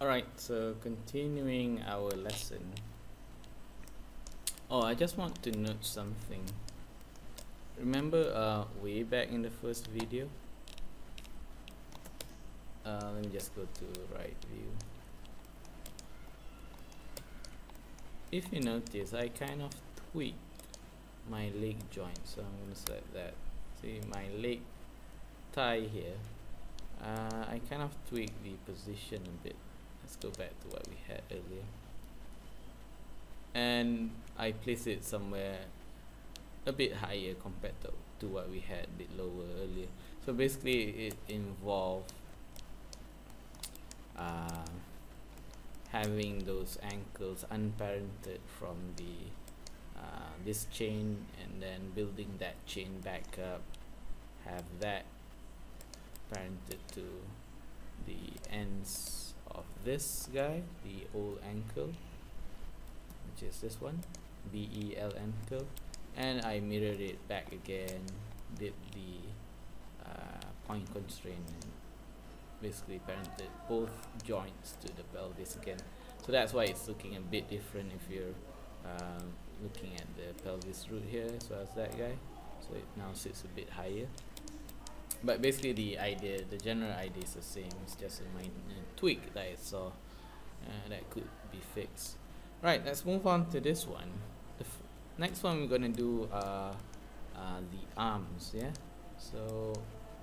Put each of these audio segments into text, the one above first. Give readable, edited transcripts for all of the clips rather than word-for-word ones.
Alright, so continuing our lesson. Oh, I just want to note something. Remember way back in the first video? Let me just go to right view. If you notice, I kind of tweaked my leg joint, so I'm going to select that. See my leg tie here. I kind of tweaked the position a bit. Let's go back to what we had earlier, and I place it somewhere a bit higher compared to what we had a bit lower earlier. So basically it involved having those ankles unparented from the this chain, and then building that chain back up, have that parented to the ends of this guy, the old ankle, which is this one, BEL ankle, and I mirrored it back again, did the point constraint, and basically parented both joints to the pelvis again. So that's why it's looking a bit different if you're looking at the pelvis root here as well as that guy. So it now sits a bit higher. But basically the idea, the general idea is the same. It's just a minor tweak that I saw that could be fixed. Right, let's move on to this one. The next one we're gonna do the arms, yeah? So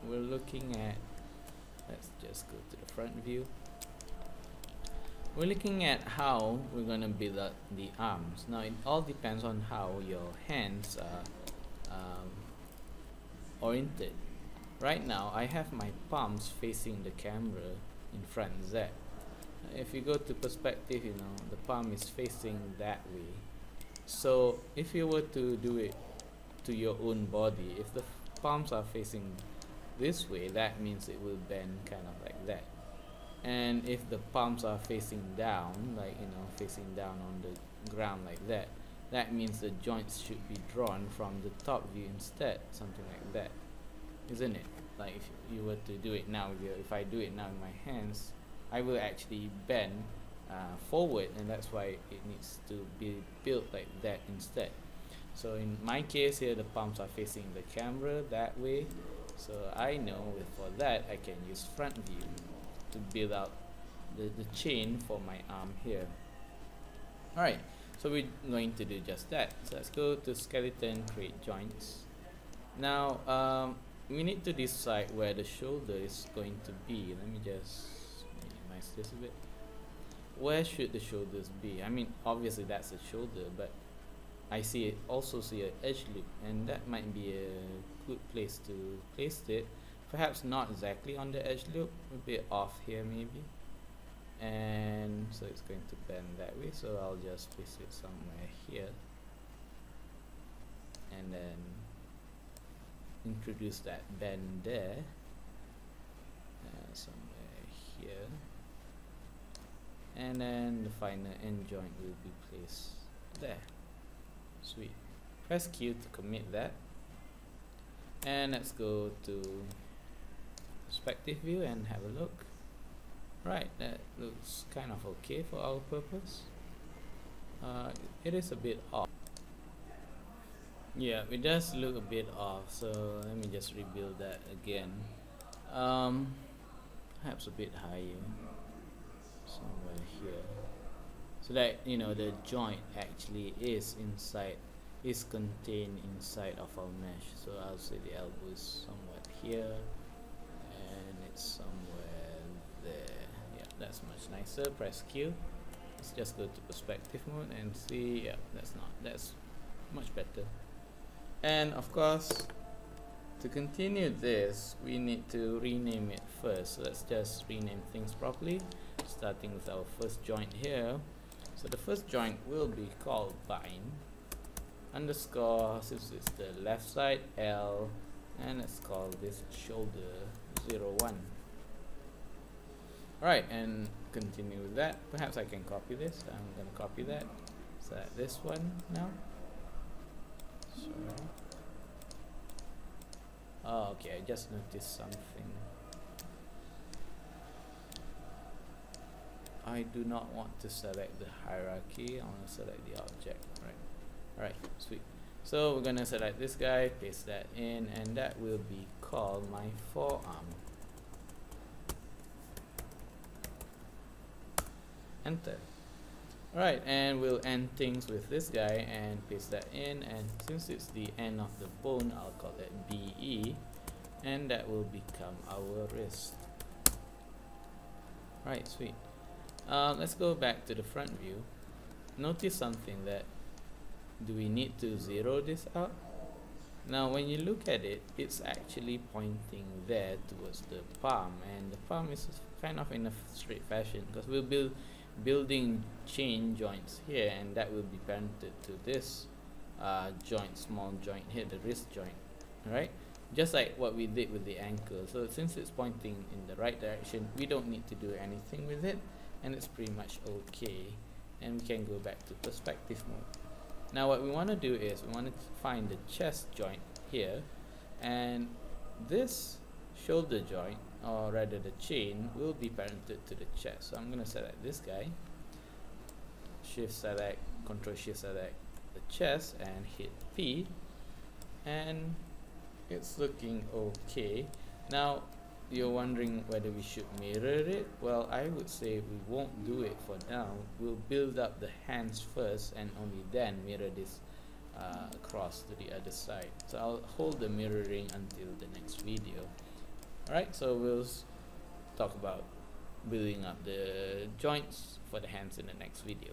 we're looking at, let's just go to the front view. We're looking at how we're gonna build up the arms. Now it all depends on how your hands are oriented. Right now I have my palms facing the camera in front Z. If you go to perspective, you know, the palm is facing that way. So if you were to do it to your own body, if the palms are facing this way, that means it will bend kind of like that. And if the palms are facing down, like, you know, facing down on the ground like that, that means the joints should be drawn from the top view instead, something like that, isn't it? Like if you were to do it now, if I do it now in my hands, I will actually bend forward, and that's why it needs to be built like that instead. So in my case here, the palms are facing the camera that way, so I know for that I can use front view to build out the chain for my arm here. Alright, so we're going to do just that. So let's go to skeleton, create joints. Now we need to decide where the shoulder is going to be. Let me just minimize this a bit. Where should the shoulders be? I mean, obviously that's the shoulder, but I also see an edge loop, and that might be a good place to place it. Perhaps not exactly on the edge loop, a bit off here maybe. And so it's going to bend that way, so I'll just place it somewhere here, and then introduce that bend there, somewhere here, and then the final end joint will be placed there. Sweet. Press Q to commit that, and let's go to perspective view and have a look. Right, that looks kind of okay for our purpose. It is a bit off. Yeah, it does look a bit off, so let me just rebuild that again. Perhaps a bit higher, somewhere here, so that, you know, the joint actually is contained inside of our mesh. So I'll say the elbow is somewhat here, and it's somewhere there. Yeah, that's much nicer. Press Q. Let's just go to perspective mode and see. Yeah, that's much better. And of course, to continue this, we need to rename it first. So let's just rename things properly, starting with our first joint here. So the first joint will be called bind underscore, since it's the left side, L, and let's call this shoulder 01. Alright, and continue with that. Perhaps I can copy this. I'm gonna copy that. So this one now. Sorry. Oh, okay, I just noticed something. I do not want to select the hierarchy. I want to select the object. Alright, sweet. So we're gonna select this guy, paste that in, and that will be called my forearm. Enter. Alright, and we'll end things with this guy and paste that in, and since it's the end of the bone, I'll call it BE, and that will become our wrist. Right, sweet. Let's go back to the front view. Notice something, that do we need to zero this out? Now when you look at it, it's actually pointing there towards the palm, and the palm is kind of in a straight fashion because we'll be building chain joints here, and that will be parented to this joint, small joint here, the wrist joint. Alright, just like what we did with the ankle. So since it's pointing in the right direction, we don't need to do anything with it, and it's pretty much okay, and we can go back to perspective mode. Now what we want to do is we want to find the chest joint here, and this shoulder joint, or rather the chain, will be parented to the chest. So I'm going to select this guy, shift select, control shift select the chest, and hit P, and it's looking okay. Now you're wondering whether we should mirror it. Well, I would say we won't do it for now. We'll build up the hands first, and only then mirror this across to the other side. So I'll hold the mirroring until the next video. Alright, so we'll talk about building up the joints for the hands in the next video.